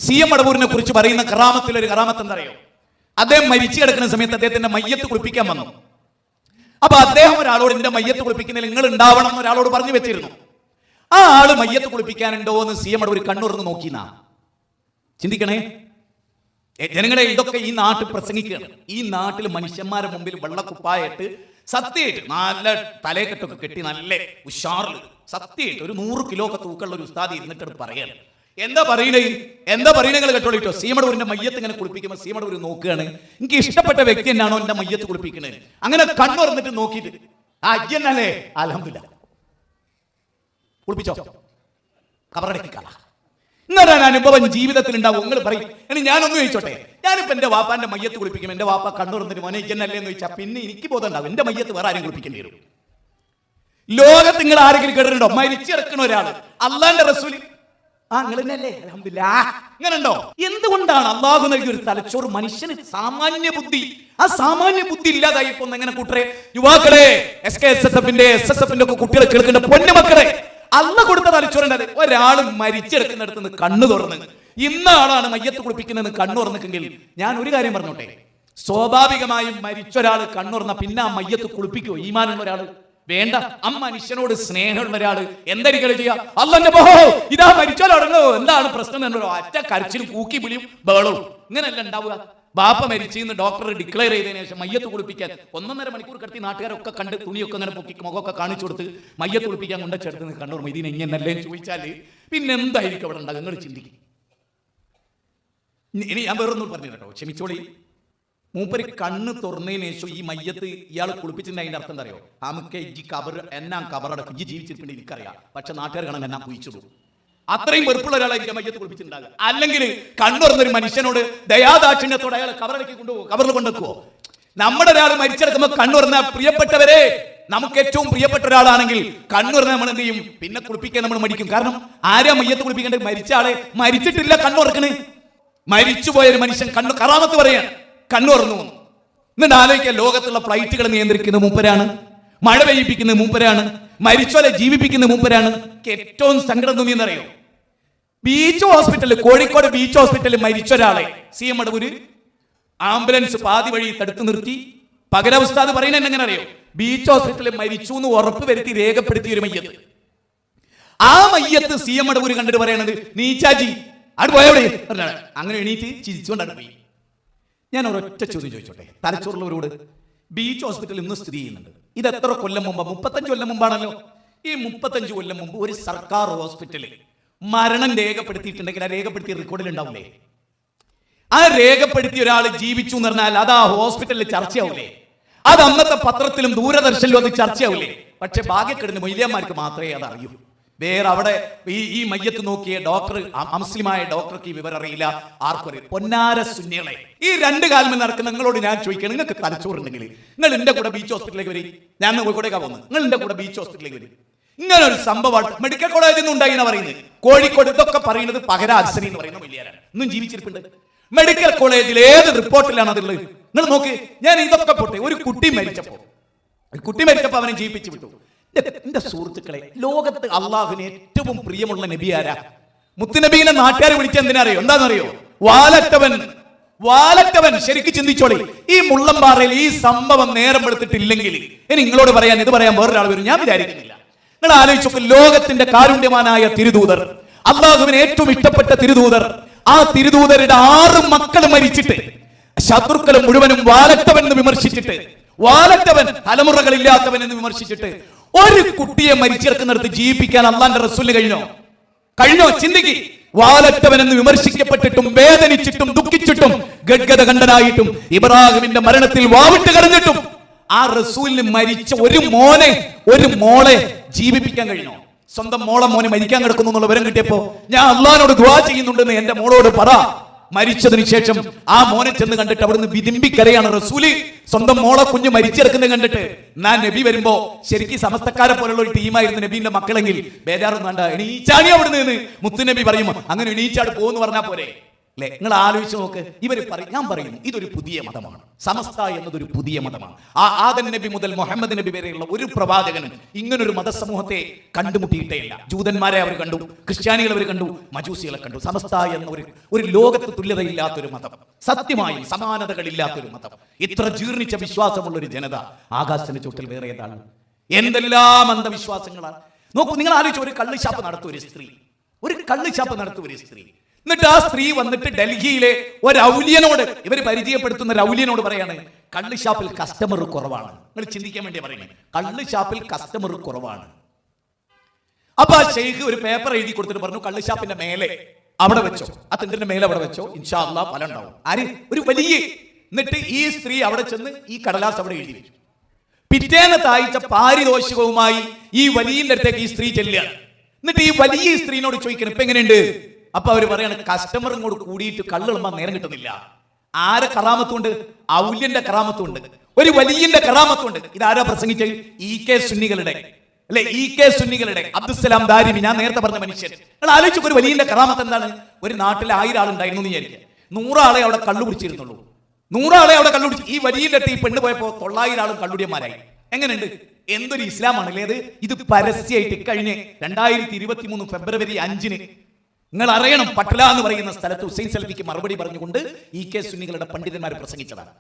CM മടവൂരിനെ കുറിച്ച് പറയുന്ന കറാമത്തിലൊരു കറാമത്ത് എന്താ അറിയോ? അദ്ദേഹം മരിച്ചു കിടക്കുന്ന സമയത്ത് അദ്ദേഹത്തിന്റെ മയ്യത്ത് കുളിപ്പിക്കാൻ വന്നു. അപ്പൊ അദ്ദേഹം ഒരാളോട് എന്റെ മയ്യത്ത് കുളിപ്പിക്കുന്നതിൽ നിങ്ങൾ ഉണ്ടാവണം എന്ന് ഒരാളോട് പറഞ്ഞു വെച്ചിരുന്നു. ആ ആള് മയ്യത്ത് കുളിപ്പിക്കാനുണ്ടോ എന്ന് CM മടവൂർ കണ്ണുറന്ന് നോക്കിനാ. ചിന്തിക്കണേ ജനങ്ങളെ, ഇതൊക്കെ ഈ നാട്ടിൽ പ്രസംഗിക്കുകയാണ്. ഈ നാട്ടിൽ മനുഷ്യന്മാരുടെ മുമ്പിൽ വെള്ളക്കുപ്പായിട്ട് സത്യമായിട്ട് നല്ല തലയെക്കെട്ടൊക്കെ കെട്ടി നല്ല ഉഷാറിൽ സത്യമായിട്ട് ഒരു 100 കിലോ ഒക്കെ തൂക്കമുള്ള ഒരു ഉസ്താദ് ഇരുന്നിട്ട് പറയാണ്. എന്താ പറയണങ്ങൾ കേട്ടോളിട്ടോ. CM മടവൂരിന്റെ മയ്യത്ത് ഇങ്ങനെ കുളിപ്പിക്കുമ്പോൾ CM മടവൂർ നോക്കുകയാണ്, എനിക്ക് ഇഷ്ടപ്പെട്ട വ്യക്തി എന്നാണോ എന്റെ മയ്യത്ത് കുളിപ്പിക്കുന്നത്. അങ്ങനെ കണ്ണുറന്നിട്ട് നോക്കിയിട്ട് അയ്യന്നല്ലേ അൽഹംദുലില്ലാഹ് കുളിപ്പിച്ചോ കബറടക്കിക്കാളാ. ഇങ്ങനെ അനുഭവം ജീവിതത്തിൽ ഉണ്ടാവും. നിങ്ങൾ പറയും. ഇനി ഞാനൊന്ന് ചോദിച്ചോട്ടെ, ഞാനിപ്പോ എന്റെ വാപ്പാന്റെ മയ്യത്ത് കുളിപ്പിക്കും, എന്റെ വാപ്പ കണ്ണുറന്നിട്ട് മോനെ ഇജ്ജന്നല്ലേ എന്ന് ചോദിച്ചാൽ പിന്നെ എനിക്ക് ബോധം ഉണ്ടാവും എന്റെ മയ്യത്ത് വേറെ ആരും കുളിപ്പിക്കേണ്ടി വരും. ലോകത്ത് നിങ്ങൾ ആരെങ്കിലും കേട്ടിട്ടുണ്ടോ മരിച്ചിറക്കണ ഒരാള് അള്ളാന്റെ റസൂല് നിങ്ങളല്ലേ അൽഹംദുലില്ലാഹ് ഇങ്ങനെ ഉണ്ടോ? എന്തുകൊണ്ടാണ് അള്ളാഹു നൽകിയ ഒരു തലച്ചോറ് മനുഷ്യന് സാമാന്യ ബുദ്ധി, ആ സാമാന്യ ബുദ്ധി ഇല്ലാതായി ഇപ്പൊ എങ്ങനെ കൂട്ടരെ യുവാക്കളെ SSFന്റെ ഒക്കെ കുട്ടികളെ കേൾക്കേണ്ട പൊന്നുമക്കളെ, അള്ള കൊടുത്ത തലച്ചോറുണ്ട്. ഒരാൾ മരിച്ചെടുക്കുന്നിടത്ത് നിന്ന് കണ്ണു തുറന്ന് ഇന്ന ആളാണ് മയ്യത്ത് കുളിപ്പിക്കുന്നതെന്ന് കണ്ണു തുറന്നിട്ടെങ്കിൽ ഞാൻ ഒരു കാര്യം പറഞ്ഞോട്ടെ, സ്വാഭാവികമായും മരിച്ചൊരാൾ കണ്ണുറന്ന പിന്നെ ആ മയ്യത്ത് കുളിപ്പിക്കുമോ? ഈമാനുള്ള ഒരാൾ വേണ്ട. മനുഷ്യനോട് സ്നേഹമുള്ള ഒരാൾ എന്തായിരിക്കും ചെയ്യാ? അള്ളന്റെ ബഹോ ഇതാ മരിച്ചോലടങ്ങോ, എന്താണ് പ്രശ്നം എന്നോ ഒറ്റ കരച്ചിലും കൂക്കി വിളിയും ബഹളവും ഇങ്ങനെയല്ല ഉണ്ടാവുക. ബാപ്പ മരിച്ചെന്ന് ഡോക്ടർ ഡിക്ലെയർ ചെയ്തതിനു ശേഷം മയ്യത്ത് കുളിപ്പിക്കാൻ 1.5 മണിക്കൂർ കിടത്തി നാട്ടുകാരൊക്കെ കണ്ട് തുണിയൊക്കെ അങ്ങനെ പൊക്കി മുഖമൊക്കെ കാണിച്ചു കൊടുത്ത് മയ്യത്ത് കുളിപ്പിക്കാൻ കൊണ്ടുചേർത്ത് കണ്ണൂർ ഇതിനെ ഇങ്ങനല്ലേ ചോദിച്ചാല് പിന്നെ എന്തായിരിക്കും അവിടെ ഉണ്ടാകുക? നിങ്ങൾ ചിന്തിക്കും. ഇനി ഞാൻ വേറൊന്നും പറഞ്ഞു കേട്ടോ, ക്ഷമിച്ചോളി. മൂപ്പര് കണ്ണ് തുറന്നതിന് ശേഷം ഈ മയ്യത്ത് ഇയാൾ കുളിപ്പിച്ചിട്ടുണ്ട്. അതിന്റെ അർത്ഥം എന്താ അറിയോ? നമുക്ക് ഈ കബർ എന്നാ കബറടക്കും ഈ ജീവിച്ചിട്ടുണ്ട് എനിക്കറിയാം, പക്ഷെ നാട്ടുകാർ കാണാൻ എന്നാ കുഴിച്ചിടും. അത്രയും വെറുപ്പുള്ള ഒരാളായിരിക്കും മയ്യത്ത് കുളിപ്പിച്ചിട്ടുണ്ടാകുക. അല്ലെങ്കിൽ കണ്ണുറന്നൊരു മനുഷ്യനോട് ദയാദാക്ഷിണ്യത്തോടെ അയാൾ കബറടക്കി കൊണ്ടുപോകും, കബറിൽ കൊണ്ടുവെക്കുവോ? നമ്മുടെ ഒരാൾ മരിച്ചെടുക്കുമ്പോൾ കണ്ണുറന്ന പ്രിയപ്പെട്ടവരെ, നമുക്ക് ഏറ്റവും പ്രിയപ്പെട്ട ഒരാളാണെങ്കിൽ കണ്ണുറന്ന് നമ്മൾ എന്ത് ചെയ്യും? പിന്നെ കുളിപ്പിക്കാൻ നമ്മൾ മടിക്കും. കാരണം ആരാ മയ്യത്ത് കുളിപ്പിക്കേണ്ടത്? മരിച്ച ആളെ. മരിച്ചിട്ടില്ല കണ്ണുറക്കണേ. മരിച്ചുപോയൊരു മനുഷ്യൻ കണ്ണു കറാമത്ത് പറയാണ്, കണ്ണുറന്നു. എന്നിട്ട് ആലോചിക്കാൻ, ലോകത്തുള്ള ഫ്ലൈറ്റുകൾ നിയന്ത്രിക്കുന്നത് മൂപ്പരാണ്, മഴ പെയ്യിപ്പിക്കുന്നത് മൂപ്പരാണ്, മരിച്ചോലെ ജീവിപ്പിക്കുന്ന മൂപ്പരാണ്. ഏറ്റവും സങ്കടം തോന്നിയെന്നറിയോ? ബീച്ച് ഹോസ്പിറ്റലിൽ, കോഴിക്കോട് ബീച്ച് ഹോസ്പിറ്റലിൽ മരിച്ച ഒരാളെ CM മടവൂര് ആംബുലൻസ് പാതി വഴി തടുത്തു നിർത്തി. പകരവസ്ഥ അത് പറയുന്നത് എങ്ങനെ അറിയോ? ബീച്ച് ഹോസ്പിറ്റലിൽ മരിച്ചു എന്ന് ഉറപ്പ് വരുത്തി രേഖപ്പെടുത്തിയ ഒരു മയ്യത്ത്. ആ മയ്യത്ത് CM മടവൂര് കണ്ടിട്ട് പറയണത്, നീച്ചാജി അത് പോയവിടെ അങ്ങനെ എണീറ്റ് ചിരിച്ചുകൊണ്ടാണ് പോയി. ഞാൻ ഒരൊറ്റ ചോദ്യം ചോദിച്ചോട്ടെ തലച്ചോറുള്ളവരോട്. ബീച്ച് ഹോസ്പിറ്റൽ ഇന്ന് സ്ഥിതി ചെയ്യുന്നുണ്ട്. ഇത് എത്ര കൊല്ലം മുമ്പ്? 35 കൊല്ലം മുമ്പാണല്ലോ. ഈ 35 കൊല്ലം മുമ്പ് ഒരു സർക്കാർ ഹോസ്പിറ്റലിൽ മരണം രേഖപ്പെടുത്തിയിട്ടുണ്ടെങ്കിൽ ആ രേഖപ്പെടുത്തിയ റെക്കോർഡിൽ ഉണ്ടാവില്ലേ? ആ രേഖപ്പെടുത്തിയ ഒരാൾ ജീവിച്ചു എന്ന് പറഞ്ഞാൽ അത് ആ ഹോസ്പിറ്റലിൽ ചർച്ചയാവൂലേ? അത് അന്നത്തെ പത്രത്തിലും ദൂരദർശനിലും അത് ചർച്ചയാവൂലേ? പക്ഷെ ഭാഗ്യക്കെടുന്ന മൊയ്ലിയന്മാർക്ക് മാത്രമേ അത് അറിയൂ. വേറെ അവിടെ ഈ മയ്യത്ത് നോക്കിയ ഡോക്ടർ, മുസ്ലിമായ ഡോക്ടർക്ക് ഈ വിവരം അറിയില്ല. ആർക്കും അറിയില്ല. പൊന്നാര സുന്നികളെ, ഈ 2 കാലം നടക്കുന്ന നിങ്ങളോട് ഞാൻ ചോദിക്കണം, നിങ്ങൾക്ക് തലച്ചോറുണ്ടെങ്കിൽ നിങ്ങൾ എന്റെ കൂടെ ബീച്ച് ഹോസ്പിറ്റലിലേക്ക് വരും. ഞാൻ കോഴിക്കോടേക്കാ പോകുന്നത്, നിങ്ങൾ എന്റെ കൂടെ ബീച്ച് ഹോസ്പിറ്റലിലേക്ക് വരും. ഇങ്ങനെ ഒരു സംഭവം മെഡിക്കൽ കോളേജിൽ നിന്ന് ഉണ്ടായി എന്നാ പറയുന്നത്. കോഴിക്കോട് ഇതൊക്കെ പറയുന്നത് പകര അൽസരി എന്ന് പറയുന്ന വലിയാരാണ്, ഇന്നും ജീവിച്ചിരിപ്പുണ്ട്. മെഡിക്കൽ കോളേജിൽ ഏത് റിപ്പോർട്ടിലാണ് അതുള്ളത്? നിങ്ങൾ നോക്ക്. ഞാൻ ഇതൊക്കെ പോട്ടെ, ഒരു കുട്ടി മരിച്ചപ്പോ അവനെ ജീവിപ്പിച്ചു വിട്ടു. എന്റെ സുഹൃത്തുക്കളെ, ലോകത്ത് അള്ളാഹുവിന് ഏറ്റവും പ്രിയമുള്ള നബി ആരാ? മുത്തുനബീനെ നാട്ടുകാരെ വിളിച്ച എന്തിനറിയോ? എന്താണെന്നറിയോ? വാലറ്റവൻ. ശരിക്കും ചിന്തിച്ചോളി. ഈ മുള്ളംപാറയിൽ ഈ സംഭവം നേരം എടുത്തിട്ടില്ലെങ്കിൽ ഇനി നിങ്ങളോട് പറയാൻ ഇത് പറയാൻ വേറൊരാൾ വരും ഞാൻ വിചാരിക്കുന്നില്ല. നിങ്ങൾ ആലോചിച്ചൊക്കെ, ലോകത്തിന്റെ കാരുണ്യവാനായ തിരുദൂതർ, അള്ളാഹുവിന് ഏറ്റവും ഇഷ്ടപ്പെട്ട തിരുദൂതർ, ആ തിരുദൂതരുടെ 6 മക്കൾ മരിച്ചിട്ട് ശത്രുക്കൾ മുഴുവനും വാലറ്റവൻ എന്ന് വിമർശിച്ചിട്ട്, വാലറ്റവൻ തലമുറകളില്ലാത്തവൻ എന്ന് വിമർശിച്ചിട്ട് ഒരു കുട്ടിയെ മരിച്ചിറക്കുന്നിടത്ത് ജീവിപ്പിക്കാൻ അള്ളാന്റെ റസൂലിന് കഴിഞ്ഞോ? ചിന്തിക്ക്. വാലറ്റവൻ എന്ന് വിമർശിക്കപ്പെട്ടിട്ടും വേദനിച്ചിട്ടും ദുഃഖിച്ചിട്ടും ഗദ്ഗത കണ്ടനായിട്ടും ഇബ്രാഹിമിന്റെ മരണത്തിൽ വാവിട്ട് കരഞ്ഞിട്ടും ആ റസൂലിന് മരിച്ച ഒരു മോളെ ജീവിപ്പിക്കാൻ കഴിഞ്ഞോ? സ്വന്തം മോനെ മരിക്കാൻ കിടക്കുന്നു എന്നുള്ള വിവരം കിട്ടിയപ്പോ ഞാൻ അള്ളാഹിനോട് ദുആ ചെയ്യുന്നുണ്ടെന്ന് എന്റെ മോളോട് പറ. മരിച്ചതിന് ശേഷം ആ മോനെ ചെന്ന് കണ്ടിട്ട് അവിടുന്ന് വിതിമ്പിക്കരയാണ് റസൂല്. സ്വന്തം മോളെ കുഞ്ഞ് മരിച്ചിറക്കുന്നത് കണ്ടിട്ട് ഞാൻ നബി വരുമ്പോ ശരിക്കും സമസ്തക്കാരെ പോലുള്ള ഒരു ടീമായിരുന്നു നബീന്റെ മക്കളെങ്കിൽ ബേജാറൊന്നും വേണ്ട, എണീച്ചാണി അവിടുന്ന് മുത്തുനബി പറയും. അങ്ങനെ എണീച്ചാട് പോകുന്നു പറഞ്ഞാൽ പോരെ? അല്ലെ? നിങ്ങൾ ആലോചിച്ച് നോക്ക്. ഇവർ പറയും, ഞാൻ പറയുന്നു ഇതൊരു പുതിയ മതമാണ്. സമസ്ത എന്നതൊരു പുതിയ മതമാണ്. ആദം നബി മുതൽ മുഹമ്മദ് നബി വരെയുള്ള ഒരു പ്രവാചകനും ഇങ്ങനൊരു മതസമൂഹത്തെ കണ്ടുമുട്ടിയിട്ടേ ഇല്ല. ജൂതന്മാരെ അവർ കണ്ടു, ക്രിസ്ത്യാനികൾ അവർ കണ്ടു, മജൂസികളെ കണ്ടു. സമസ്ത എന്ന ഒരു ലോകത്ത് തുല്യതയില്ലാത്തൊരു മതം, സത്യമായും സമാനതകളില്ലാത്തൊരു മതം, ഇത്ര ജീർണിച്ച വിശ്വാസമുള്ള ഒരു ജനത ആകാശത്തിന്റെ ചുട്ടിൽ വേറെ ഏതാണ്? എന്തെല്ലാം അന്ധവിശ്വാസങ്ങളാണ്. നോക്കൂ, നിങ്ങൾ ആലോചിച്ചു, ഒരു കള്ളുഷാപ്പ് നടത്തും ഒരു സ്ത്രീ, എന്നിട്ട് ആ സ്ത്രീ വന്നിട്ട് ഡൽഹിയിലെ ഒരു ഔലിയനോട്, ഇവർ പരിചയപ്പെടുത്തുന്ന ഒരു ഔലിയനോട് പറയാണ്, കള്ള് ഷാപ്പിൽ കസ്റ്റമർ കുറവാണ്. നിങ്ങൾ ചിന്തിക്കാൻ വേണ്ടി പറയുന്നത്, കള്ള് ഷാപ്പിൽ കസ്റ്റമർ കുറവാണ്. അപ്പൊ ആ ഷെയ്ഖ് ഒരു പേപ്പർ എഴുതി കൊടുത്തിട്ട് പറഞ്ഞു, കള്ള് ഷാപ്പിന്റെ മേലെ അവിടെ വെച്ചോ, ആ തിണ്ടിന്റെ മേലെ അവിടെ വെച്ചോ, ഇൻഷാ അല്ലാഹ് ഫലം ഉണ്ടാവും. ആര്? ഒരു വലിയ. എന്നിട്ട് ഈ സ്ത്രീ അവിടെ ചെന്ന് ഈ കടലാസ് അവിടെ എഴുതി വെച്ചു. പിറ്റേന്നത്തെ ആഴ്ച പാരിതോഷികവുമായി ഈ വലിയന്റെ അടുത്തേക്ക് ഈ സ്ത്രീ ചെല്ലുകയാണ്. എന്നിട്ട് ഈ വലിയ സ്ത്രീനോട് ചോദിക്കണം, ഇപ്പൊ എങ്ങനെയുണ്ട്? അപ്പൊ അവര് പറയാണ്, കസ്റ്റമർ ഇങ്ങോട്ട് കൂടിയിട്ട് കള്ളുളമ്പാൻ നേരം കിട്ടുന്നില്ല. ആരെ കറാമത്തുണ്ട്? ഔല്യന്റെ കറാമത്തുണ്ട്, ഒരു വലിയന്റെ കറാമത്തുണ്ട്. ഇതാരാ പ്രസംഗിച്ചത്? EK സുന്നികളുടെ അല്ലെ, EK സുന്നികളുടെ അബ്ദുസ്സലാം ദാരിമി, ഞാൻ നേരത്തെ പറഞ്ഞ മനുഷ്യൻ. നിങ്ങൾ ആലോചിച്ചു, ഒരു വലിയന്റെ കറാമത്ത് എന്താണ്? ഒരു നാട്ടിൽ 1000 ആളുണ്ടായിരുന്നു എന്ന് വിചാരിക്കുക, 100 ആളെ അവിടെ കള്ളു പിടിച്ചിരുന്നുള്ളൂ. 100 ആളെ അവിടെ കള്ളുപിടിച്ചു. ഈ വലിയന്റെ അടുത്ത് ഈ പെണ്ണ് പോയപ്പോ 900 ആളും കള്ളുടിയന്മാരായി. എങ്ങനെയുണ്ട്? എന്തൊരു ഇസ്ലാമാണല്ലേ അത്? ഇത് പരസ്യമായിട്ട് കഴിഞ്ഞ് 2023 ഫെബ്രുവരി 5 നിങ്ങൾ അറിയണം, പട്ല എന്ന് പറയുന്ന സ്ഥലത്ത് ഹുസൈൻ സലഫിക്ക് മറുപടി പറഞ്ഞുകൊണ്ട് EK സുന്നികളുടെ പണ്ഡിതന്മാർ പ്രസംഗിച്ചതാണ്.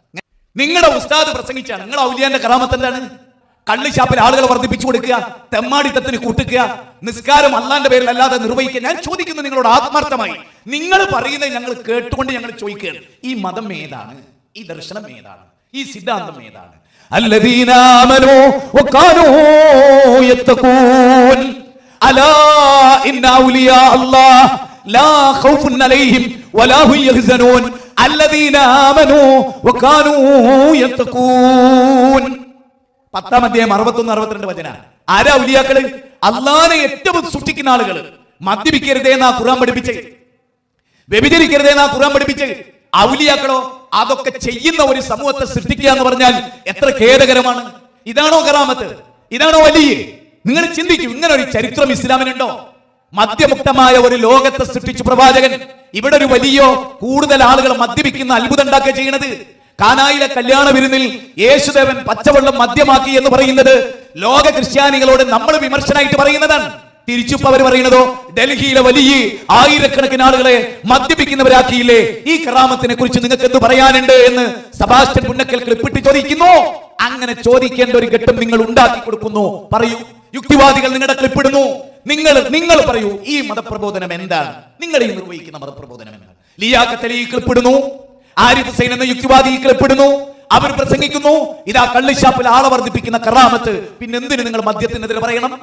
നിങ്ങളുടെ ഉസ്താദ് പ്രസംഗിച്ചാണ്. നിങ്ങൾ ഔലിയാന്റെ കറാമത്ത് എന്താണ്? കള്ള് ഷാപ്പിൽ ആളുകളെ വർദ്ധിപ്പിച്ചു കൊടുക്കുക, തെമ്മാടിത്തത്തിന് കൂട്ടുക, നിസ്കാരം അല്ലാന്റെ പേരിൽ അല്ലാതെ നിർവഹിക്കുക. ഞാൻ ചോദിക്കുന്നു നിങ്ങളോട് ആത്മാർത്ഥമായി, നിങ്ങൾ പറയുന്നത് ഞങ്ങൾ കേട്ടുകൊണ്ട് ഞങ്ങൾ ചോദിക്കുകയാണ്, ഈ മതം ഏതാണ്? ഈ ദർശനം ഏതാണ്? ഈ സിദ്ധാന്തം ഏതാണ്? الذين آمنوا وكانوا يتقون ألا إن أولياء الله لا خوف عليهم ولا هم يحزنون الذين آمنوا وكانوا يتقون. 10-ാം അധ്യായം 61-62 വചന. ആരാ ഔലിയാക്കള്? അല്ലാഹുവിനെ ഏറ്റവും സൂക്ഷിക്കുന്ന ആളുകൾ. മദ്യപിക്കരുതേ എന്നാ ഖുർആൻ പഠിപ്പിച്ചേ, വ്യഭിചരിക്കരുതേ എന്നാ ഖുർആൻ പഠിപ്പിച്ചേ. ഔലിയാക്കളോ? അതൊക്കെ ചെയ്യുന്ന ഒരു സമൂഹത്തെ സൃഷ്ടിക്കുക എന്ന് പറഞ്ഞാൽ എത്ര ഖേദകരമാണ്. ഇതാണോ കറാമത്ത്? ഇതാണോ വലിയ? നിങ്ങൾ ചിന്തിക്കൂ, ഇങ്ങനെ ഒരു ചരിത്രം ഇസ്ലാമിനുണ്ടോ? മദ്യമുക്തമായ ഒരു ലോകത്തെ സൃഷ്ടിച്ചു പ്രവാചകൻ. ഇവിടെ ഒരു വലിയോ കൂടുതൽ ആളുകൾ മദ്യപിക്കുന്ന അത്ഭുതം ഉണ്ടാക്കുക ചെയ്യണത്. കാനായിലെ കല്യാണ വിരുന്നിൽ യേശുദേവൻ പച്ചവെള്ളം മദ്യമാക്കി എന്ന് പറയുന്നത് ലോക ക്രിസ്ത്യാനികളോട് നമ്മൾ വിമർശനമായിട്ട് പറയുന്നതാണ്. തിരിച്ചുപ്പോ അവർ പറയുന്നതോ, ഡൽഹിയിലെ വലിയ 1000കണക്കിന് ആളുകളെ മദ്യപിക്കുന്നവരാക്കിയില്ലേ, ഈ കറാമത്തിനെ കുറിച്ച് നിങ്ങൾക്ക് എന്ത് പറയാനുണ്ട് എന്ന് സെബാസ്റ്റ്യൻ പുന്നക്കൽ ക്ലിപ്പിട്ട് ചോദിക്കുന്നു. അങ്ങനെ ചോദിക്കേണ്ട ഒരു ഘട്ടം നിങ്ങൾ ഉണ്ടാക്കി കൊടുക്കുന്നു. പറയൂ, യുക്തിവാദികൾ നിങ്ങളുടെ ക്ലിപ്പിടുന്നു. നിങ്ങൾ പറയൂ, ഈ മതപ്രബോധനം എന്താണ്? നിങ്ങൾ ഈ നിർവഹിക്കുന്ന മതപ്രബോധനം എന്താണ്? ലിയാഖത്ത് അലി ക്ലിപ്പിടുന്നു, ആരിഫ് ഹുസൈൻ എന്ന യുക്തിവാദി ക്ലിപ്പിടുന്നു. അവർ പ്രസംഗിക്കുന്നു, ഇതാ കള്ളിഷാപ്പിൽ ആളെ വർദ്ധിപ്പിക്കുന്ന കറാമത്ത്. പിന്നെ എന്തിന് നിങ്ങൾ മദ്യത്തിനെതിരെ പറയണം?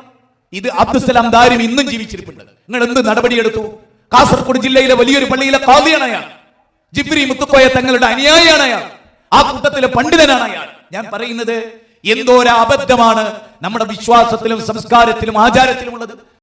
ഇത് അബ്ദുസ്സലാം ദാരിമി ഇന്നും ജീവിച്ചിരിപ്പുണ്ട്. നിങ്ങൾ എന്ത് നടപടിയെടുത്തു? കാസർഗോഡ് ജില്ലയിലെ വലിയൊരു പള്ളിയിലെ ഖാദിയാണ് അയാൾ. ജിബ്രി മുത്തുക്കോയ തങ്ങളുടെ അനുയായിയാണ് അയാൾ. ആ കൂട്ടത്തിലെ പണ്ഡിതനാണ് അയാൾ. ഞാൻ പറയുന്നത് എന്തോര അബദ്ധമാണ് നമ്മുടെ വിശ്വാസത്തിലും സംസ്കാരത്തിലും ആചാരത്തിലും ഉള്ളത്.